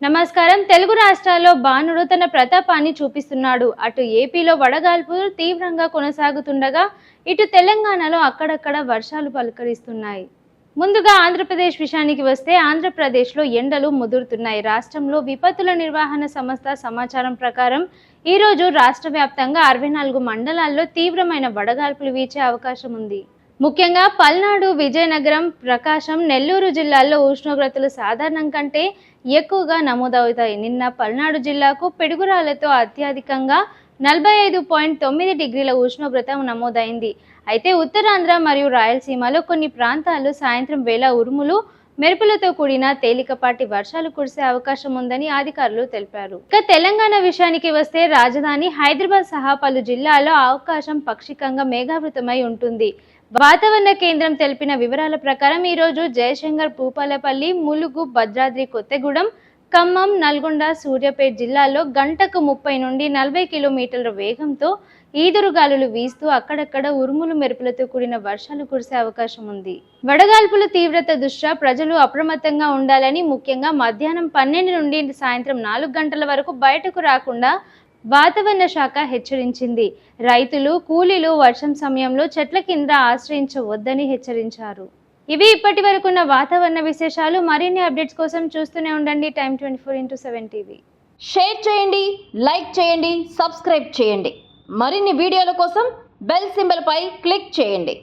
నమస్కారం. తెలుగు రాష్ట్రాల్లో బాణుడు తన ప్రతాపాన్ని చూపిస్తున్నాడు. అటు ఏపీలో వడగాల్పులు తీవ్రంగా కొనసాగుతుండగా ఇటు తెలంగాణలో అక్కడక్కడ వర్షాలు పలకరిస్తున్నాయి. ముందుగా ఆంధ్రప్రదేశ్ విషయానికి వస్తే ఆంధ్రప్రదేశ్లో ఎండలు ముదురుతున్నాయి. రాష్ట్రంలో విపత్తుల నిర్వహణ సంస్థ సమాచారం ప్రకారం ఈరోజు రాష్ట్ర వ్యాప్తంగా 64 మండలాల్లో తీవ్రమైన వడగాల్పులు వీచే అవకాశం ఉంది. ముఖ్యంగా పల్నాడు, విజయనగరం, ప్రకాశం, నెల్లూరు జిల్లాల్లో ఉష్ణోగ్రతలు సాధారణం కంటే ఎక్కువగా నమోదవుతాయి. నిన్న పల్నాడు జిల్లాకు పిడుగురాళ్లతో అత్యధికంగా 45.9 డిగ్రీల ఉష్ణోగ్రత నమోదైంది. అయితే ఉత్తరాంధ్ర మరియు రాయలసీమలో కొన్ని ప్రాంతాల్లో సాయంత్రం వేళ ఉరుములు, మెరుపులతో కూడిన తేలికపాటి వర్షాలు కురిసే అవకాశం ఉందని అధికారులు తెలిపారు. ఇక తెలంగాణ విషయానికి వస్తే రాజధాని హైదరాబాద్ సహా పలు జిల్లాల్లో ఆకాశం పాక్షికంగా మేఘావృతమై ఉంటుంది. వాతావరణ కేంద్రం తెలిపిన వివరాల ప్రకారం ఈరోజు జయశంకర్, భూపాలపల్లి, ములుగు, భద్రాద్రి కొత్తగూడెం, ఖమ్మం, నల్గొండ, సూర్యాపేట జిల్లాల్లో గంటకు 30 నుండి 40 కిలోమీటర్ల వేగంతో ఈదురుగాలులు వీస్తూ అక్కడక్కడ ఉరుములు, మెరుపులతో కూడిన వర్షాలు కురిసే అవకాశం ఉంది. వడగాల్పుల తీవ్రత దృష్ట్యా ప్రజలు అప్రమత్తంగా ఉండాలని, ముఖ్యంగా మధ్యాహ్నం 12 నుండి సాయంత్రం 4 గంటల వరకు బయటకు రాకుండా వాతావరణ శాఖ హెచ్చరించింది. రైతులు, కూలీలు వర్షం సమయంలో చెట్ల కింద ఆశ్రయించవద్దని హెచ్చరించారు. ఇవి ఇప్పటి వరకున్న వాతావరణ విశేషాలు. మరిన్ని అప్డేట్స్ కోసం చూస్తూనే ఉండండి టైమ్ 24x7 టీవీ. షేర్ చేయండి, లైక్ చేయండి, సబ్స్క్రైబ్ చేయండి. మరిన్ని వీడియోల కోసం బెల్ సింబల్ పై క్లిక్ చేయండి.